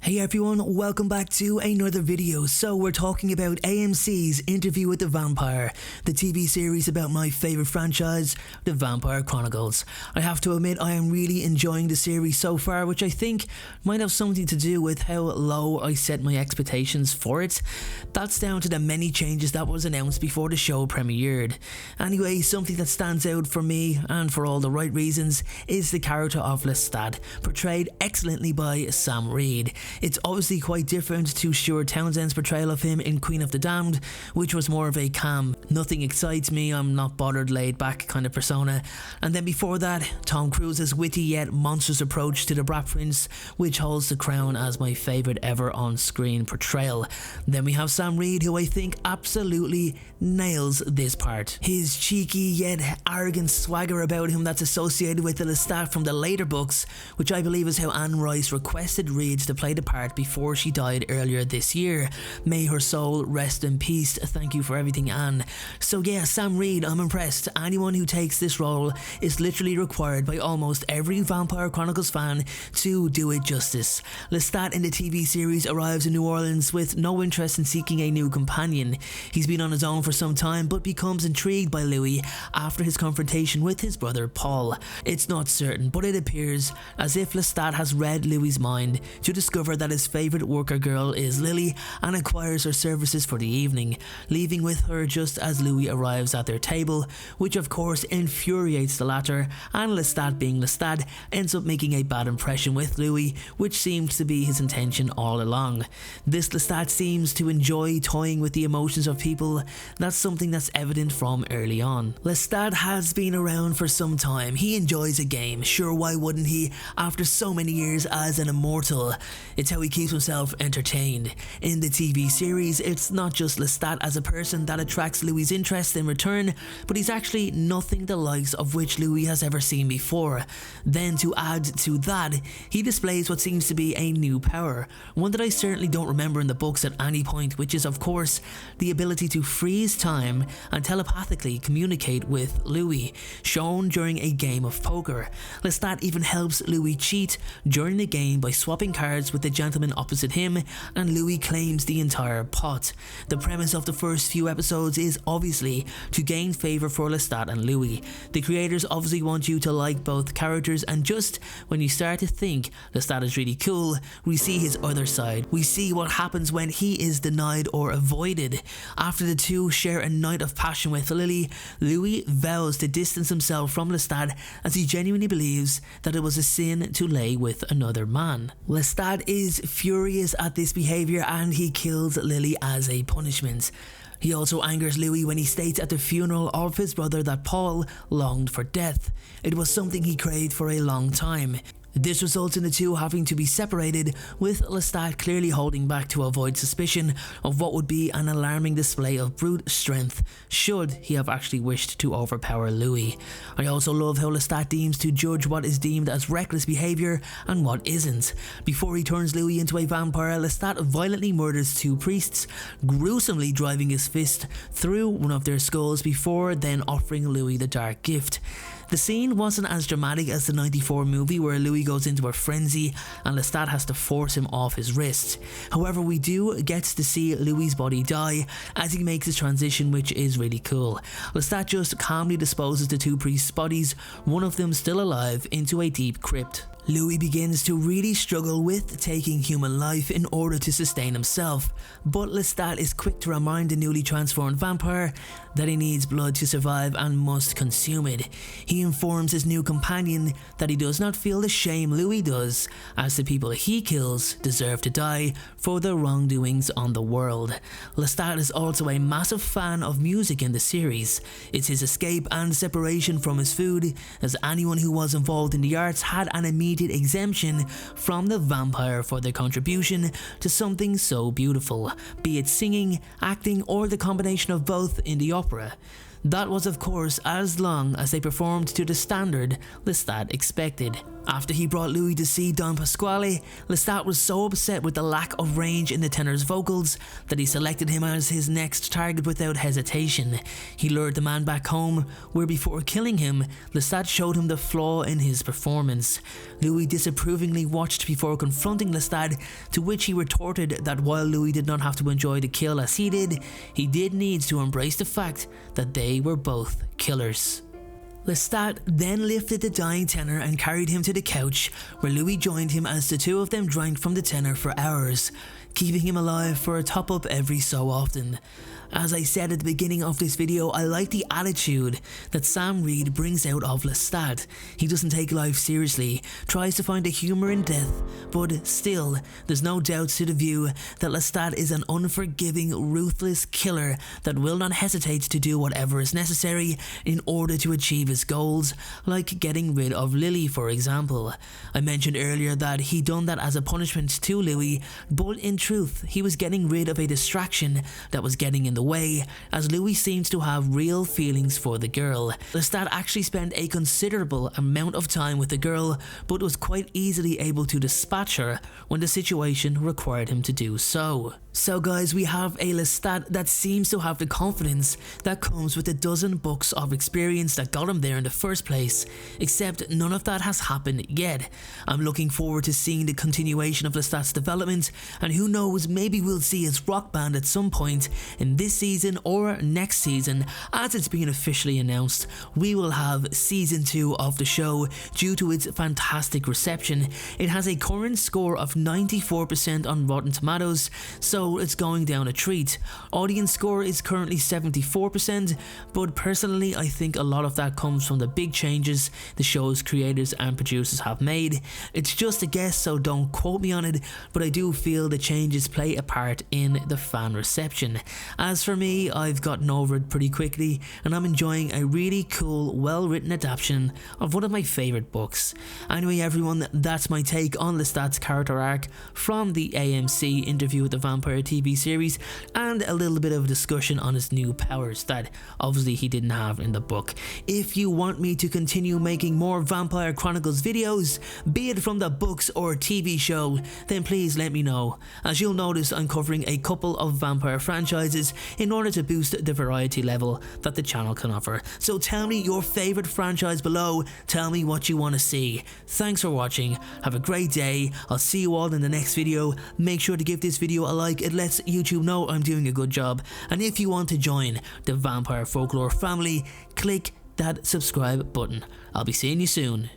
Hey everyone, welcome back to another video. So we're talking about AMC's Interview with the Vampire, the TV series about my favourite franchise, the Vampire Chronicles. I have to admit I am really enjoying the series so far, which I think might have something to do with how low I set my expectations for it. That's down to the many changes that was announced before the show premiered. Anyway, something that stands out for me, and for all the right reasons, is the character of Lestat, portrayed excellently by Sam Reid. It's obviously quite different to Stuart Townsend's portrayal of him in Queen of the Damned, which was more of a calm, nothing excites me, I'm not bothered, laid back kind of persona. And then before that, Tom Cruise's witty yet monstrous approach to the Brat Prince, which holds the crown as my favourite ever on-screen portrayal. Then we have Sam Reid, who I think absolutely nails this part. His cheeky yet arrogant swagger about him that's associated with the Lestat from the later books, which I believe is how Anne Rice requested Reid to play the part before she died earlier this year. May her soul rest in peace. Thank you for everything, Anne. So yeah, Sam Reid, I'm impressed. Anyone who takes this role is literally required by almost every Vampire Chronicles fan to do it justice. Lestat in the TV series arrives in New Orleans with no interest in seeking a new companion. He's been on his own for some time but becomes intrigued by Louis after his confrontation with his brother Paul. It's not certain, but it appears as if Lestat has read Louis's mind to discover that his favourite worker girl is Lily and acquires her services for the evening, leaving with her just as Louis arrives at their table, which of course infuriates the latter, and Lestat, being Lestat, ends up making a bad impression with Louis, which seems to be his intention all along. This Lestat seems to enjoy toying with the emotions of people. That's something that's evident from early on. Lestat has been around for some time. He enjoys a game, sure, why wouldn't he, after so many years as an immortal? It's how he keeps himself entertained. In the TV series, it's not just Lestat as a person that attracts Louis' interest in return, but he's actually nothing the likes of which Louis has ever seen before. Then to add to that, he displays what seems to be a new power, one that I certainly don't remember in the books at any point, which is of course the ability to freeze time and telepathically communicate with Louis, shown during a game of poker. Lestat even helps Louis cheat during the game by swapping cards with the gentleman opposite him, and Louis claims the entire pot. The premise of the first few episodes is obviously to gain favour for Lestat and Louis. The creators obviously want you to like both characters, and just when you start to think Lestat is really cool, we see his other side. We see what happens when he is denied or avoided. After the two share a night of passion with Lily, Louis vows to distance himself from Lestat as he genuinely believes that it was a sin to lay with another man. Lestat is furious at this behaviour and he kills Lily as a punishment. He also angers Louis when he states at the funeral of his brother that Paul longed for death. It was something he craved for a long time. This results in the two having to be separated, with Lestat clearly holding back to avoid suspicion of what would be an alarming display of brute strength should he have actually wished to overpower Louis. I also love how Lestat deems to judge what is deemed as reckless behaviour and what isn't. Before he turns Louis into a vampire, Lestat violently murders two priests, gruesomely driving his fist through one of their skulls before then offering Louis the dark gift. The scene wasn't as dramatic as the '94 movie where Louis goes into a frenzy and Lestat has to force him off his wrist. However, we do get to see Louis' body die as he makes his transition, which is really cool. Lestat just calmly disposes the two priests' bodies, one of them still alive, into a deep crypt. Louis begins to really struggle with taking human life in order to sustain himself, but Lestat is quick to remind the newly transformed vampire that he needs blood to survive and must consume it. He informs his new companion that he does not feel the shame Louis does, as the people he kills deserve to die for their wrongdoings on the world. Lestat is also a massive fan of music in the series. It's his escape and separation from his food, as anyone who was involved in the arts had an immediate exemption from the vampire for their contribution to something so beautiful, be it singing, acting, or the combination of both in the opera. That was of course as long as they performed to the standard Lestat expected. After he brought Louis to see Don Pasquale, Lestat was so upset with the lack of range in the tenor's vocals that he selected him as his next target without hesitation. He lured the man back home, where before killing him, Lestat showed him the flaw in his performance. Louis disapprovingly watched before confronting Lestat, to which he retorted that while Louis did not have to enjoy the kill as he did need to embrace the fact that they were both killers. Lestat then lifted the dying tenor and carried him to the couch, where Louis joined him as the two of them drank from the tenor for hours, keeping him alive for a top-up every so often. As I said at the beginning of this video, I like the attitude that Sam Reid brings out of Lestat. He doesn't take life seriously, tries to find the humour in death, but still, there's no doubt to the view that Lestat is an unforgiving, ruthless killer that will not hesitate to do whatever is necessary in order to achieve his goals, like getting rid of Lily, for example. I mentioned earlier that he done that as a punishment to Louis, but in truth, he was getting rid of a distraction that was getting in the way, as Louis seems to have real feelings for the girl. Lestat actually spent a considerable amount of time with the girl, but was quite easily able to dispatch her when the situation required him to do so. So guys, we have a Lestat that seems to have the confidence that comes with a dozen books of experience that got him there in the first place, except none of that has happened yet. I'm looking forward to seeing the continuation of Lestat's development, and who knows, maybe we'll see his rock band at some point in this season or next season. As it's been officially announced, we will have season 2 of the show due to its fantastic reception. It has a current score of 94% on Rotten Tomatoes, so it's going down a treat. Audience score is currently 74%, but personally I think a lot of that comes from the big changes the show's creators and producers have made. It's just a guess, so don't quote me on it, but I do feel the changes play a part in the fan reception. As for me, I've gotten over it pretty quickly, and I'm enjoying a really cool, well-written adaptation of one of my favourite books. Anyway everyone, that's my take on Lestat's character arc from the AMC Interview with the Vampire TV series, and a little bit of discussion on his new powers that obviously he didn't have in the book. If you want me to continue making more Vampire Chronicles videos, be it from the books or TV show, then please let me know. As you'll notice, I'm covering a couple of vampire franchises in order to boost the variety level that the channel can offer. So tell me your favourite franchise below, tell me what you want to see. Thanks for watching, have a great day, I'll see you all in the next video. Make sure to give this video a like, it lets YouTube know I'm doing a good job, and if you want to join the Vampire Folklore family, click that subscribe button. I'll be seeing you soon.